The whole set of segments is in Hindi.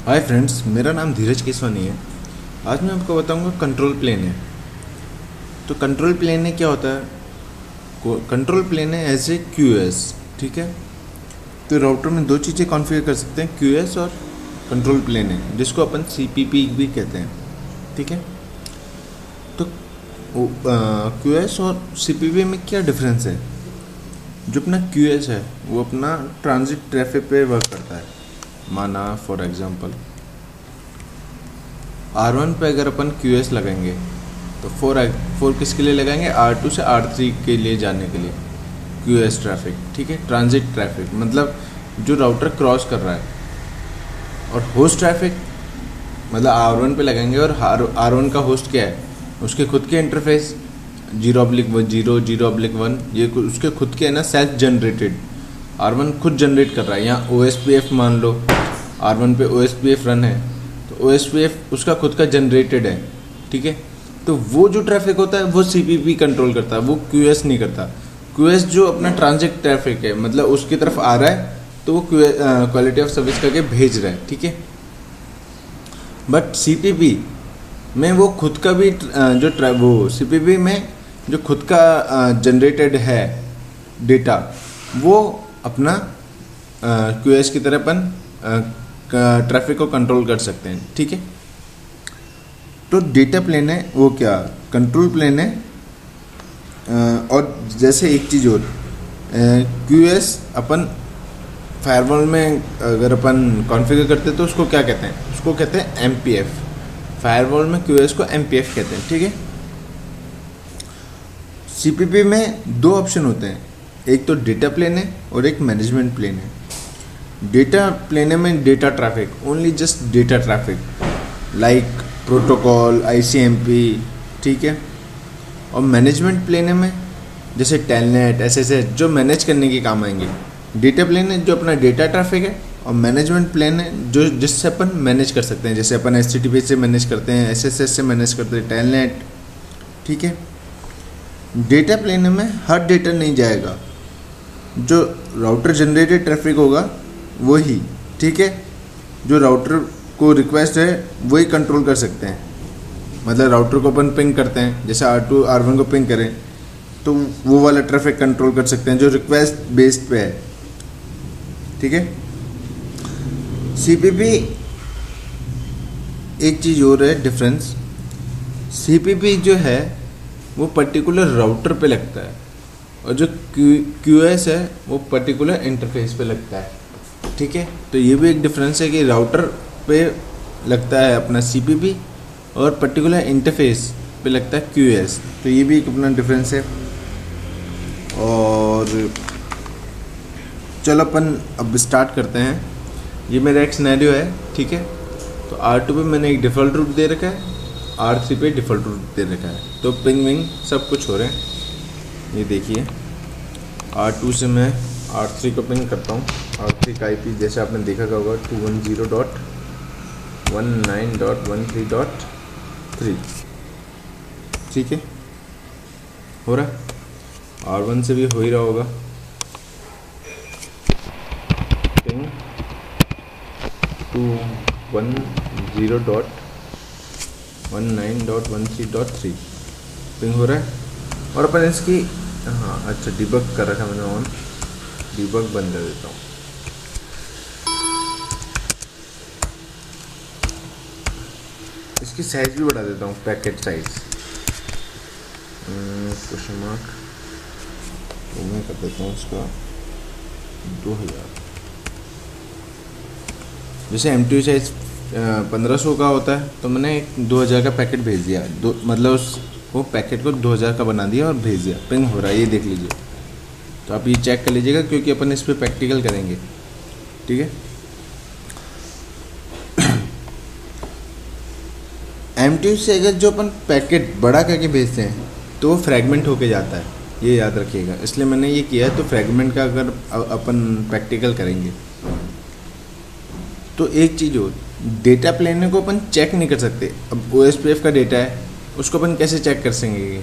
हाय फ्रेंड्स, मेरा नाम धीरज केसवानी है। आज मैं आपको बताऊंगा कंट्रोल प्लेन है। तो कंट्रोल प्लेन है क्या होता है? कंट्रोल प्लेन है एज ए क्यूएस। ठीक है। तो राउटर में दो चीज़ें कॉन्फ़िगर कर सकते हैं, क्यूएस और कंट्रोल प्लेन है, जिसको अपन सीपीपी भी कहते हैं। ठीक है। तो क्यूएस और सीपीपी में क्या डिफरेंस है? जो अपना क्यूएस है वो अपना ट्रांजिट ट्रैफिक पे वर्क करता है। माना फॉर एग्जांपल R1 पे अगर अपन क्यूएस लगाएंगे तो फोर किसके लिए लगाएंगे? R2 से R3 के लिए जाने के लिए क्यूएस ट्रैफिक। ठीक है। ट्रांजिट ट्रैफिक मतलब जो राउटर क्रॉस कर रहा है। और होस्ट ट्रैफिक मतलब R1 पे लगाएंगे और R1 का होस्ट क्या है? उसके खुद के इंटरफेस 0/0 0/1, ये उसके खुद के है ना, सेल्फ जनरेटेड। R1 खुद जनरेट कर रहा है। यहाँ OSPF मान लो R1 पे OSPF रन है, तो OSPF उसका खुद का जनरेटेड है। ठीक है। तो वो जो ट्रैफिक होता है वो CPP कंट्रोल करता है, वो QS नहीं करता। QS जो अपना ट्रांजिट ट्रैफिक है, मतलब उसकी तरफ आ रहा है तो वो क्वालिटी ऑफ सर्विस करके भेज रहा है। ठीक है। बट CPP में वो खुद का भी वो CPP में जो खुद का जनरेटेड है डेटा, वो अपना QS की तरह अपन ट्रैफिक को कंट्रोल कर सकते हैं। ठीक है। तो डेटा प्लेन है वो क्या? कंट्रोल प्लेन है। और जैसे एक चीज़ और, QS अपन फायरवॉल में अगर अपन कॉन्फ़िगर करते हैं तो उसको क्या कहते हैं? उसको कहते हैं MPF। फायरवॉल में QS को MPF कहते हैं। ठीक है। CPP में दो ऑप्शन होते हैं, एक तो डेटा प्लेन है और एक मैनेजमेंट प्लेन है। डेटा प्लेन में data traffic, only just data traffic like protocol, ICMP। ठीक है। और मैनेजमेंट प्लेन में जैसे टेलनेट, SSH जो मैनेज करने के काम आएंगे। डेटा प्लेन है जो अपना डेटा ट्रैफिक है, और मैनेजमेंट प्लेन है जो जिससे अपन मैनेज कर सकते हैं, जैसे अपन HTTP से मैनेज करते हैं, SSH से मैनेज करते हैं, टेलनेट। ठीक है। डेटा प्लेन में हर डेटा नहीं जाएगा, जो राउटर जनरेटेड ट्रैफिक होगा वही। ठीक है। जो राउटर को रिक्वेस्ट है वही कंट्रोल कर सकते हैं। मतलब राउटर को अपन पिंग करते हैं, जैसे R2 R1 को पिंग करें तो वो वाला ट्रैफिक कंट्रोल कर सकते हैं जो रिक्वेस्ट बेस्ड पे है। ठीक है। CPP एक चीज़ और है डिफरेंस, CPP जो है वो पर्टिकुलर राउटर पे लगता है, और जो QS है वो पर्टिकुलर इंटरफेस पे लगता है। ठीक है। तो ये भी एक डिफरेंस है कि राउटर पे लगता है अपना CPP और पर्टिकुलर इंटरफेस पे लगता है QS। तो ये भी एक अपना डिफरेंस है। और चलो अपन अब स्टार्ट करते हैं। ये मेरा एक सिनेरियो है। ठीक है। तो R2 पे मैंने एक डिफ़ॉल्ट रूट दे रखा है, R3 पे डिफ़ॉल्ट रूट दे रखा है। तो पिंग विंग सब कुछ हो रहे हैं। ये देखिए, R2 से मैं R3 को पिंग करता हूँ। R3 का IP जैसे आपने देखा होगा 210.19.13.3। ठीक है। हो रहा है। R1 से भी हो ही रहा होगा। पिंग 210.19.13.3 पिंग हो रहा है। और अपन इसकी अच्छा डिबग कर रखा मैंने ऑन, डिबग बंद कर देता हूँ। इसकी साइज भी बढ़ा देता हूँ, पैकेट साइज क्वेश्चन मार्क, तो मैं कर देता हूँ इसका 2000। जैसे MTU साइज 1500 का होता है, तो मैंने 2000 का पैकेट भेज दिया। मतलब उसको पैकेट को 2000 का बना दिया और भेज दिया। पिंग हो रहा है, ये देख लीजिए। तो आप ये चेक कर लीजिएगा क्योंकि अपन इस पर प्रैक्टिकल करेंगे। ठीक है। MTU से अगर जो अपन पैकेट बड़ा करके भेजते हैं तो वो फ्रैगमेंट होके जाता है, ये याद रखिएगा। इसलिए मैंने ये किया है। तो फ्रैगमेंट का अगर अपन प्रैक्टिकल करेंगे तो एक चीज़ हो, डेटा प्लेन को अपन चेक नहीं कर सकते। अब OSPF का डेटा है, उसको अपन कैसे चेक कर सकेंगे?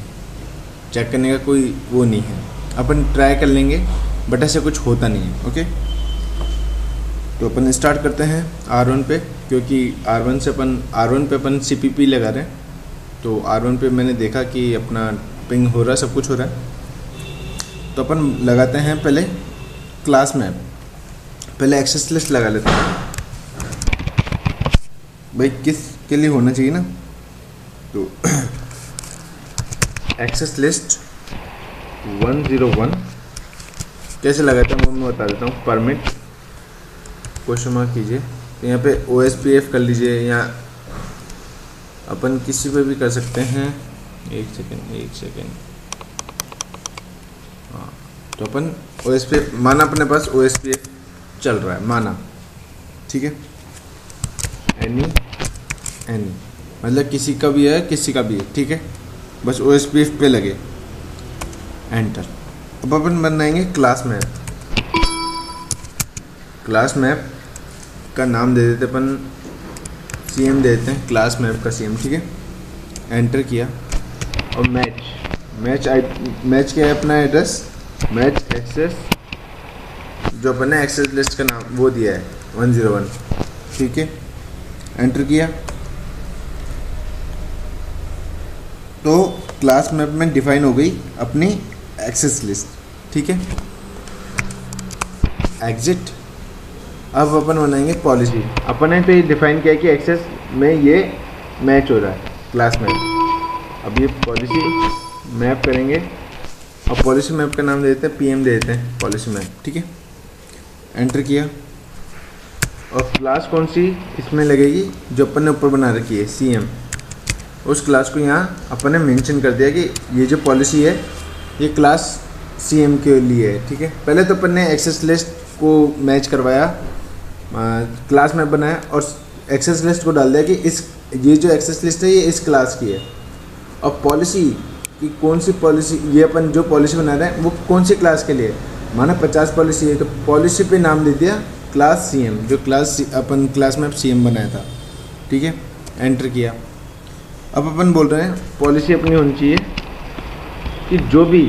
चेक करने का कोई वो नहीं है। अपन ट्राई कर लेंगे बट ऐसे कुछ होता नहीं है। ओके। तो अपन स्टार्ट करते हैं R1 पे। क्योंकि R1 पे अपन CPP लगा रहे हैं, तो R1 पे मैंने देखा कि अपना पिंग हो रहा है, सब कुछ हो रहा है। तो अपन लगाते हैं पहले क्लास मैप, पहले एक्सेस लिस्ट लगा लेते हैं भाई, किस के लिए होना चाहिए ना। तो एक्सेस लिस्ट 101 कैसे लगाते हैं वो मैं बता देता हूँ। परमिट क्वेश्चन मार्क कीजिए, तो यहाँ पे OSPF कर लीजिए, या अपन किसी पे भी कर सकते हैं। एक सेकेंड। हाँ, तो अपन OSPF माना, अपने पास OSPF चल रहा है माना, ठीक है। एनी मतलब किसी का भी है, किसी का भी है, ठीक है। बस OSPF पे लगे, एंटर। अब अपन बनाएंगे क्लास मैप का नाम दे देते अपन, CM दे देते हैं, क्लास मैप का CM, ठीक है। एंटर किया और मैच क्या है अपना एड्रेस, मैच एक्सेस, जो अपन ने एक्सेस लिस्ट का नाम वो दिया है 101, ठीक है। एंटर किया तो क्लास मैप में डिफाइन हो गई अपनी एक्सेस लिस्ट, ठीक है। एग्जिट। अब अपन बनाएंगे पॉलिसी। अपन ने तो ये डिफाइन किया कि एक्सेस में ये मैच हो रहा है क्लास मैप। अब ये पॉलिसी मैप करेंगे और पॉलिसी मैप का नाम दे देते हैं PM दे देते हैं पॉलिसी मैप, ठीक है। एंटर किया और क्लास कौन सी इसमें लगेगी, जो अपन ने ऊपर बना रखी है CM, उस क्लास को यहाँ अपन ने मेंशन कर दिया कि ये जो पॉलिसी है ये क्लास CM के लिए है, ठीक है। पहले तो अपन ने एक्सेस लिस्ट को मैच करवाया, क्लास मैप बनाया और एक्सेस लिस्ट को डाल दिया कि ये जो एक्सेस लिस्ट है ये इस क्लास की है। और पॉलिसी कि कौन सी पॉलिसी, ये अपन जो पॉलिसी बना रहे हैं वो कौन सी क्लास के लिए, माना 50 पॉलिसी है, तो पॉलिसी पे नाम दे दिया क्लास CM, जो अपन क्लास मैप CM बनाया था, ठीक है। एंटर किया। अब अपन बोल रहे हैं पॉलिसी अपनी होनी चाहिए कि जो भी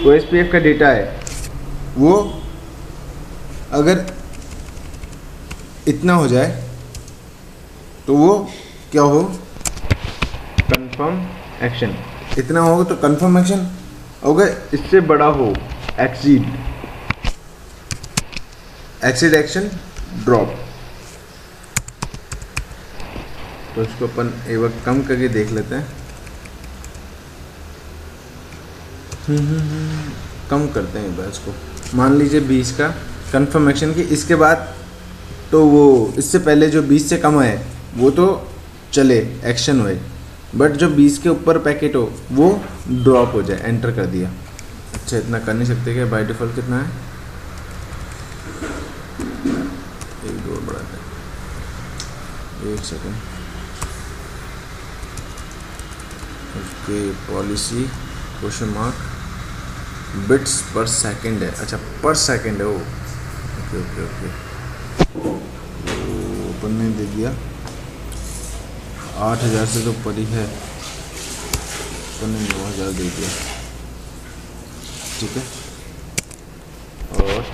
OSPF का डेटा है वो अगर इतना हो जाए तो वो क्या हो, कंफर्म एक्शन। इतना होगा तो कंफर्म एक्शन, अगर इससे बड़ा हो एक्सीड एक्शन ड्रॉप। तो इसको अपन एक बार कम करके देख लेते हैं। कम करते हैं एक बार इसको, मान लीजिए 20 का कंफर्म एक्शन की। इसके बाद तो वो इससे पहले जो 20 से कम है वो तो चले एक्शन होए, बट जो 20 के ऊपर पैकेट हो वो ड्रॉप हो जाए। एंटर कर दिया। अच्छा, इतना कर नहीं सकते क्या, बाय डिफ़ॉल्ट कितना है, एक दो बढ़ाते हैं, एक second. Okay, policy question mark bits पर सेकंड है। अच्छा, पर सेकंड है वो, ओके। अपन ने दे दिया 8000 से तो ऊपर ही है, अपन ने 9000 दे दिया, ठीक है। और